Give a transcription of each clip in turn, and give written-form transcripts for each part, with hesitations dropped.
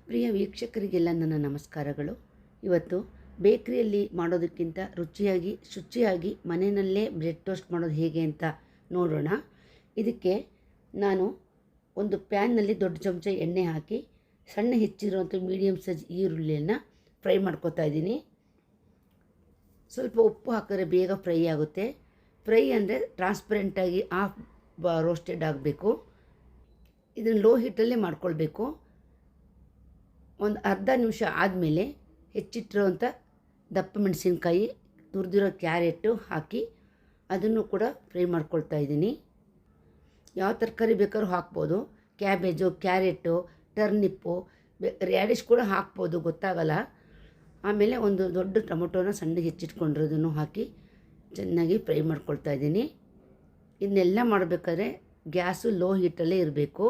ಪ್ರಿಯ ವೀಕ್ಷಕರಿಗೆಲ್ಲ ನನ್ನ ನಮಸ್ಕಾರಗಳು. ಇವತ್ತು ಬೇಕರಿಯಲ್ಲಿ ಮಾಡೋದಕ್ಕಿಂತ ರುಚಿಯಾಗಿ ಶುಚಿಯಾಗಿ ಮನೆಯಲ್ಲೇ ಬ್ರೆಡ್ ಟೋಸ್ಟ್ ಮಾಡೋದು ಹೇಗೆ ಅಂತ ನೋಡೋಣ. ಇದಕ್ಕೆ ನಾನು ಒಂದು ಪ್ಯಾನ್ನಲ್ಲಿ ದೊಡ್ಡ ಚಮಚ ಎಣ್ಣೆ ಹಾಕಿ ಸಣ್ಣ ಹೆಚ್ಚಿರುವಂಥ ಮೀಡಿಯಮ್ ಸೈಜ್ ಈರುಳ್ಳಿಯನ್ನು ಫ್ರೈ ಮಾಡ್ಕೊತಾ ಇದ್ದೀನಿ. ಸ್ವಲ್ಪ ಉಪ್ಪು ಹಾಕಿದ್ರೆ ಬೇಗ ಫ್ರೈ ಆಗುತ್ತೆ. ಫ್ರೈ ಅಂದರೆ ಟ್ರಾನ್ಸ್ಪರೆಂಟಾಗಿ ಹಾಫ್ ರೋಸ್ಟೆಡ್ ಆಗಬೇಕು. ಇದನ್ನು ಲೋ ಹೀಟಲ್ಲೇ ಮಾಡ್ಕೊಳ್ಬೇಕು. ಒಂದು ಅರ್ಧ ನಿಮಿಷ ಆದಮೇಲೆ ಹೆಚ್ಚಿಟ್ಟಿರೋವಂಥ ದಪ್ಪ ಮೆಣಸಿನ್ಕಾಯಿ, ತುರಿದಿರೋ ಕ್ಯಾರೆಟು ಹಾಕಿ ಅದನ್ನು ಕೂಡ ಫ್ರೈ ಮಾಡ್ಕೊಳ್ತಾ ಇದ್ದೀನಿ. ಯಾವ ತರಕಾರಿ ಬೇಕಾದ್ರೂ ಹಾಕ್ಬೋದು. ಕ್ಯಾಬೇಜು, ಕ್ಯಾರೆಟು, ಟರ್ನಿಪ್ಪು, ರ್ಯಾಡಿಶ್ ಕೂಡ ಹಾಕ್ಬೋದು, ಗೊತ್ತಾಗಲ್ಲ. ಆಮೇಲೆ ಒಂದು ದೊಡ್ಡ ಟೊಮೊಟೊನ ಸಣ್ಣ ಹೆಚ್ಚಿಟ್ಕೊಂಡಿರೋದನ್ನು ಹಾಕಿ ಚೆನ್ನಾಗಿ ಫ್ರೈ ಮಾಡ್ಕೊಳ್ತಾ ಇದ್ದೀನಿ. ಇದನ್ನೆಲ್ಲ ಮಾಡಬೇಕಾದ್ರೆ ಗ್ಯಾಸು ಲೋ ಹೀಟಲ್ಲೇ ಇರಬೇಕು.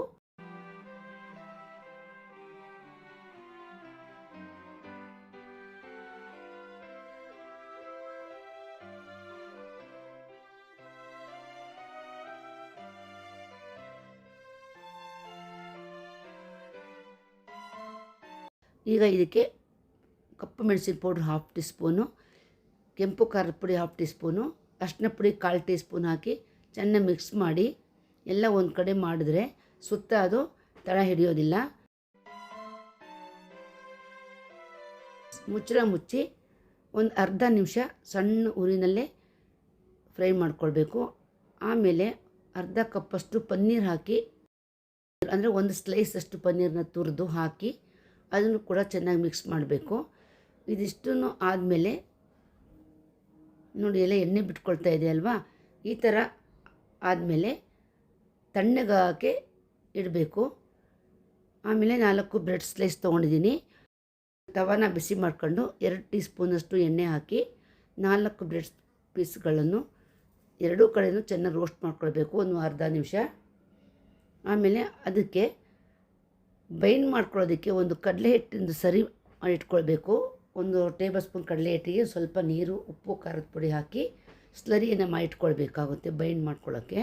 ಈಗ ಇದಕ್ಕೆ ಕಪ್ಪು ಮೆಣಸಿನ ಪೌಡ್ರ್ 1/2 ಟೀ ಸ್ಪೂನು, ಕೆಂಪು ಖಾರದ ಪುಡಿ 1/2 ಟೀ ಸ್ಪೂನು, ಅರಿಶಿನ ಪುಡಿ 1/4 ಟೀ ಸ್ಪೂನ್ ಹಾಕಿ ಚೆನ್ನಾಗಿ ಮಿಕ್ಸ್ ಮಾಡಿ ಎಲ್ಲ ಒಂದು ಕಡೆ ಮಾಡಿದ್ರೆ ಸುತ್ತ ಅದು ತಳ ಹಿಡಿಯೋದಿಲ್ಲ. ಮುಚ್ಚಳ ಮುಚ್ಚಿ ಒಂದು ಅರ್ಧ ನಿಮಿಷ ಸಣ್ಣ ಉರಿನಲ್ಲೇ ಫ್ರೈ ಮಾಡ್ಕೊಳ್ಬೇಕು. ಆಮೇಲೆ ಅರ್ಧ ಕಪ್ಪಷ್ಟು ಪನ್ನೀರ್ ಹಾಕಿ, ಅಂದರೆ ಒಂದು ಸ್ಲೈಸಷ್ಟು ಪನ್ನೀರನ್ನ ತುರಿದು ಹಾಕಿ ಅದನ್ನು ಕೂಡ ಚೆನ್ನಾಗಿ ಮಿಕ್ಸ್ ಮಾಡಬೇಕು. ಇದಿಷ್ಟನ್ನು ಆದಮೇಲೆ ನೋಡಿ ಎಲ್ಲ ಎಣ್ಣೆ ಬಿಟ್ಕೊಳ್ತಾ ಇದೆ ಅಲ್ವಾ, ಈ ಥರ ಆದಮೇಲೆ ತಣ್ಣಗಾಕೆ ಇಡಬೇಕು. ಆಮೇಲೆ 4 ಬ್ರೆಡ್ ಸ್ಲೈಸ್ ತೊಗೊಂಡಿದ್ದೀನಿ. ತವಾನ ಬಿಸಿ ಮಾಡ್ಕೊಂಡು 2 ಟೀ ಸ್ಪೂನಷ್ಟು ಎಣ್ಣೆ ಹಾಕಿ 4 ಬ್ರೆಡ್ ಪೀಸ್ಗಳನ್ನು ಎರಡೂ ಕಡೆಯೂ ಚೆನ್ನಾಗಿ ರೋಸ್ಟ್ ಮಾಡ್ಕೊಳ್ಬೇಕು ಒಂದು ಅರ್ಧ ನಿಮಿಷ. ಆಮೇಲೆ ಅದಕ್ಕೆ ಬೈಂಡ್ ಮಾಡ್ಕೊಳ್ಳೋದಕ್ಕೆ ಒಂದು ಕಡಲೆ ಹಿಟ್ಟಿಂದು ಸರಿ ಇಟ್ಕೊಳ್ಬೇಕು. 1 ಟೇಬಲ್ ಸ್ಪೂನ್ ಕಡಲೆ ಹಿಟ್ಟಿಗೆ ಸ್ವಲ್ಪ ನೀರು, ಉಪ್ಪು, ಖಾರದ ಪುಡಿ ಹಾಕಿ ಸ್ಲರಿಯನ್ನು ಮಾಡಿಟ್ಕೊಳ್ಬೇಕಾಗುತ್ತೆ ಬೈಂಡ್ ಮಾಡ್ಕೊಳ್ಳೋಕ್ಕೆ.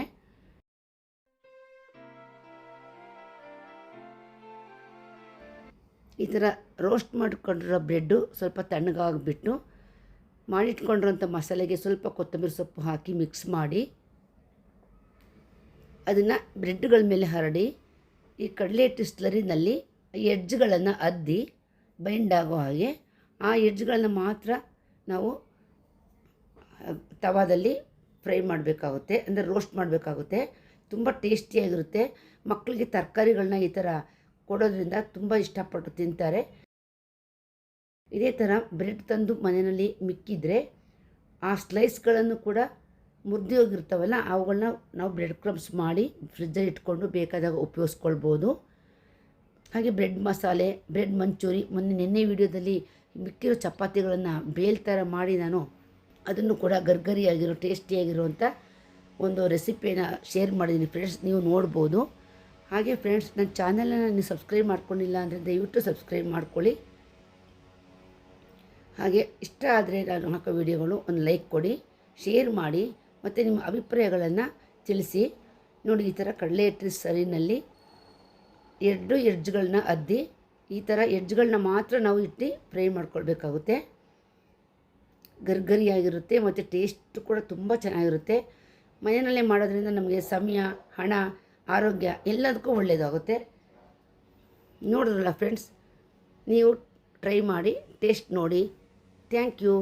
ಈ ಥರ ರೋಸ್ಟ್ ಮಾಡಿಕೊಂಡಿರೋ ಬ್ರೆಡ್ಡು ಸ್ವಲ್ಪ ತಣ್ಣಗಾಗಿಬಿಟ್ಟು ಮಾಡಿಟ್ಕೊಂಡಿರೋಂಥ ಮಸಾಲೆಗೆ ಸ್ವಲ್ಪ ಕೊತ್ತಂಬರಿ ಸೊಪ್ಪು ಹಾಕಿ ಮಿಕ್ಸ್ ಮಾಡಿ ಅದನ್ನು ಬ್ರೆಡ್ಗಳ ಮೇಲೆ ಹರಡಿ ಈ ಕಡಲೆ ಹಿಟ್ಟು ಸ್ಲರಿನಲ್ಲಿ ಎಡ್ಜ್ಗಳನ್ನು ಅದ್ದಿ ಬೈಂಡ್ ಆಗೋ ಹಾಗೆ ಆ ಎಡ್ಜ್ಗಳನ್ನ ಮಾತ್ರ ನಾವು ತವಾದಲ್ಲಿ ಫ್ರೈ ಮಾಡಬೇಕಾಗುತ್ತೆ, ಅಂದರೆ ರೋಸ್ಟ್ ಮಾಡಬೇಕಾಗುತ್ತೆ. ತುಂಬ ಟೇಸ್ಟಿಯಾಗಿರುತ್ತೆ. ಮಕ್ಕಳಿಗೆ ತರಕಾರಿಗಳನ್ನ ಈ ಥರ ಕೊಡೋದ್ರಿಂದ ತುಂಬ ಇಷ್ಟಪಟ್ಟು ತಿಂತಾರೆ. ಇದೇ ಥರ ಬ್ರೆಡ್ ತಂದು ಮನೆಯಲ್ಲಿ ಮಿಕ್ಕಿದ್ರೆ ಆ ಸ್ಲೈಸ್ಗಳನ್ನು ಕೂಡ ಮುರಿದು ಹೋಗಿರ್ತಾವಲ್ಲ ಅವುಗಳನ್ನ ನಾವು ಬ್ರೆಡ್ ಕ್ರಮ್ಸ್ ಮಾಡಿ ಫ್ರಿಜ್ಜಲ್ಲಿ ಇಟ್ಕೊಂಡು ಬೇಕಾದಾಗ ಉಪಯೋಗಿಸ್ಕೊಳ್ಬೋದು. ಹಾಗೆ ಬ್ರೆಡ್ ಮಸಾಲೆ, ಬ್ರೆಡ್ ಮಂಚೂರಿ, ನಿನ್ನೆ ವಿಡಿಯೋದಲ್ಲಿ ಮಿಕ್ಕಿರೋ ಚಪಾತಿಗಳನ್ನು ಬೇಲ್ ಥರ ಮಾಡಿ ನಾನು ಅದನ್ನು ಕೂಡ ಗರ್ಗರಿಯಾಗಿರೋ ಟೇಸ್ಟಿಯಾಗಿರುವಂಥ ಒಂದು ರೆಸಿಪಿಯನ್ನು ಶೇರ್ ಮಾಡಿದ್ದೀನಿ ಫ್ರೆಂಡ್ಸ್, ನೀವು ನೋಡ್ಬೋದು. ಹಾಗೆ ಫ್ರೆಂಡ್ಸ್, ನನ್ನ ಚಾನಲನ್ನು ನೀವು ಸಬ್ಸ್ಕ್ರೈಬ್ ಮಾಡ್ಕೊಂಡಿಲ್ಲ ಅಂದರೆ ದಯವಿಟ್ಟು ಸಬ್ಸ್ಕ್ರೈಬ್ ಮಾಡ್ಕೊಳ್ಳಿ. ಹಾಗೆ ಇಷ್ಟ ಆದರೆ ನಾನು ಹಾಕೋ ವಿಡಿಯೋಗಳು ಒಂದು ಲೈಕ್ ಕೊಡಿ, ಶೇರ್ ಮಾಡಿ, ಮತ್ತು ನಿಮ್ಮ ಅಭಿಪ್ರಾಯಗಳನ್ನು ತಿಳಿಸಿ. ನೋಡಿ, ಈ ಥರ ಕಡಲೆ ಹಿಟ್ಟಿನ ಸರಿನಲ್ಲಿ 2 ಎಡ್ಜ್ಗಳನ್ನ ಅದ್ದಿ ಈ ಥರ ಎಡ್ಜ್ಗಳನ್ನ ಮಾತ್ರ ನಾವು ಇಟ್ಟು ಫ್ರೈ ಮಾಡ್ಕೊಳ್ಬೇಕಾಗುತ್ತೆ. ಗರ್ಗರಿಯಾಗಿರುತ್ತೆ ಮತ್ತು ಟೇಸ್ಟ್ ಕೂಡ ತುಂಬ ಚೆನ್ನಾಗಿರುತ್ತೆ. ಮನೆಯಲ್ಲೇ ಮಾಡೋದ್ರಿಂದ ನಮಗೆ ಸಮಯ, ಹಣ, ಆರೋಗ್ಯ ಎಲ್ಲದಕ್ಕೂ ಒಳ್ಳೆಯದಾಗುತ್ತೆ. ನೋಡಿದ್ರಲ್ಲ ಫ್ರೆಂಡ್ಸ್, ನೀವು ಟ್ರೈ ಮಾಡಿ ಟೇಸ್ಟ್ ನೋಡಿ. Thank you.